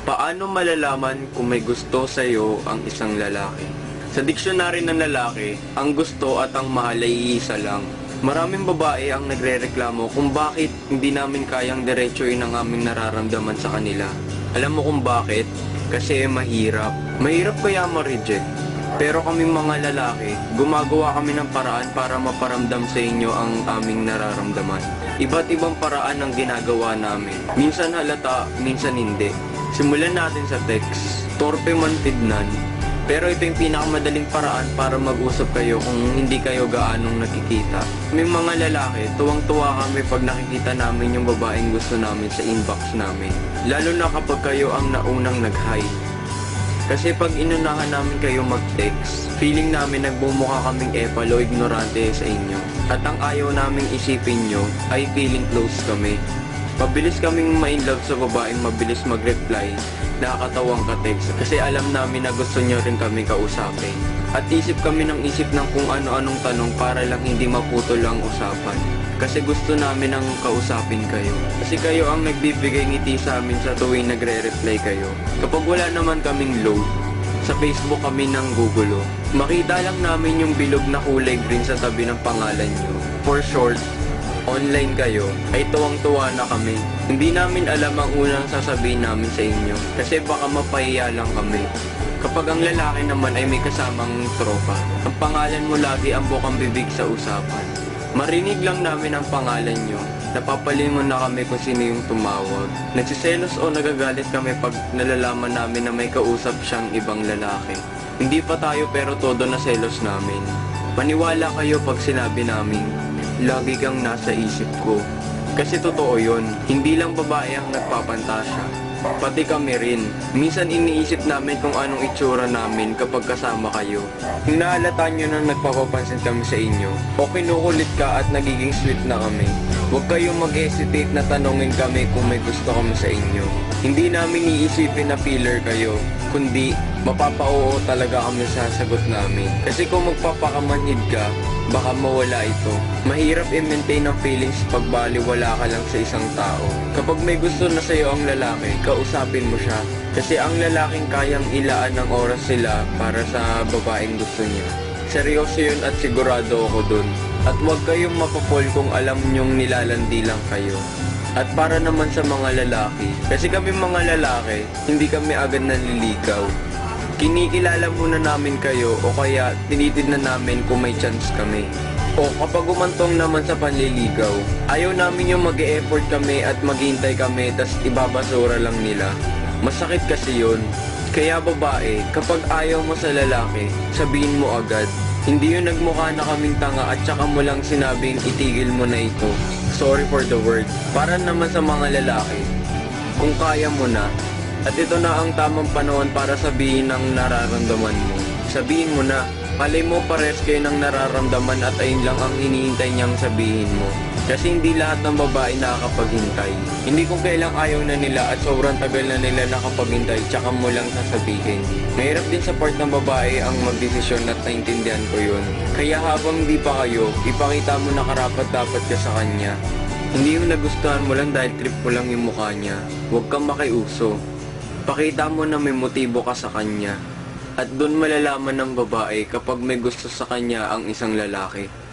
Paano malalaman kung may gusto sa'yo ang isang lalaki? Sa diksyonary ng lalaki, ang gusto at ang mahal ay iisa lang. Maraming babae ang nagrereklamo kung bakit hindi namin kayang diretsuin ang aming nararamdaman sa kanila. Alam mo kung bakit? Kasi mahirap. Mahirap kaya ma-reject. Pero kaming mga lalaki, gumagawa kami ng paraan para maparamdam sa inyo ang aming nararamdaman. Iba't ibang paraan ang ginagawa namin. Minsan halata, minsan hindi. Simulan natin sa text. Torpe man tignan. Pero ito yung pinakamadaling paraan para mag-usap kayo kung hindi kayo gaanong nakikita. May mga lalaki, tuwang-tuwa kami pag nakikita namin yung babaeng gusto namin sa inbox namin. Lalo na kapag kayo ang naunang nag-hide. Kasi pag inunahan namin kayo mag-text, feeling namin nagbumukha kaming epal o ignorante sa inyo. At ang ayaw naming isipin nyo ay feeling close kami. Mabilis kaming ma-inlove sa babaeng mabilis mag-reply, nakakatawang ka-text kasi alam namin na gusto nyo rin kami kausapin. At isip kami ng isip ng kung ano-anong tanong para lang hindi maputol ang usapan. Kasi gusto namin ang kausapin kayo. Kasi kayo ang nagbibigay ngiti sa amin sa tuwing nagre-reply kayo. Kapag wala naman kaming load, sa Facebook kami ng gugulo. Makita lang namin yung bilog na kulay green sa tabi ng pangalan nyo. For short, online kayo, ay tuwang-tuwa na kami. Hindi namin alam ang unang sasabihin namin sa inyo kasi baka mapahiya lang kami. Kapag ang lalaki naman ay may kasamang tropa, ang pangalan mo lagi ang bukang bibig sa usapan. Marinig lang namin ang pangalan nyo, napapalingon na kami kung sino yung tumawag. Nagsiselos o nagagalit kami pag nalalaman namin na may kausap siyang ibang lalaki. Hindi pa tayo pero todo na selos namin. Maniwala kayo pag sinabi namin, lagi kang nasa isip ko. Kasi totoo yun, hindi lang babae ang nagpapantasya. Pati kami rin. Minsan iniisip namin kung anong itsura namin kapag kasama kayo. Kung nahalata nyo na nagpapapansin kami sa inyo, o kinukulit ka at nagiging sweet na kami, huwag kayong mag-hesitate na tanongin kami kung may gusto kami sa inyo. Hindi namin iisipin na filler kayo, kundi mapapa-oo talaga kami sa sagot namin. Kasi kung magpapakamanhid ka, baka mawala ito. Mahirap i-maintain ang feelings pag baliwala ka lang sa isang tao. Kapag may gusto na sa'yo ang lalaki, kausapin mo siya. Kasi ang lalaking kayang ilaan ng oras sila para sa babaeng gusto niya. Seryoso yun at sigurado ako dun. At huwag kayong mapapol kung alam nyong nilalandi lang kayo. At para naman sa mga lalaki, kasi kami mga lalaki, hindi kami agad nanliligaw. Kinikilala muna namin kayo o kaya tinitignan namin kung may chance kami. O kapag umantong naman sa panliligaw, ayaw namin yung mag-e-effort kami at maghintay kami tas ibabasura lang nila. Masakit kasi yun. Kaya babae, kapag ayaw mo sa lalaki, sabihin mo agad. Hindi yung nagmukha na kaming tanga at saka mo lang sinabing itigil mo na ito. Sorry for the word. Para naman sa mga lalaki, kung kaya mo na, at ito na ang tamang panahon para sabihin ang nararamdaman mo. Sabihin mo na, palay mo pares kayo ng nararamdaman at ayun lang ang hinihintay niyang sabihin mo. Kasi hindi lahat ng babae nakakapaghintay. Hindi kung kailang ayaw na nila at sobrang tagal na nila nakapaghintay tsaka mo lang sasabihin. Mahirap din sa part ng babae ang magdesisyon at naintindihan ko yun. Kaya habang hindi pa kayo, ipakita mo na karapat-dapat ka sa kanya. Hindi yung nagustuhan mo lang dahil trip mo lang yung mukha niya. Huwag kang makiuso. Pakita mo na may motibo ka sa kanya. At doon malalaman ng babae kapag may gusto sa kanya ang isang lalaki.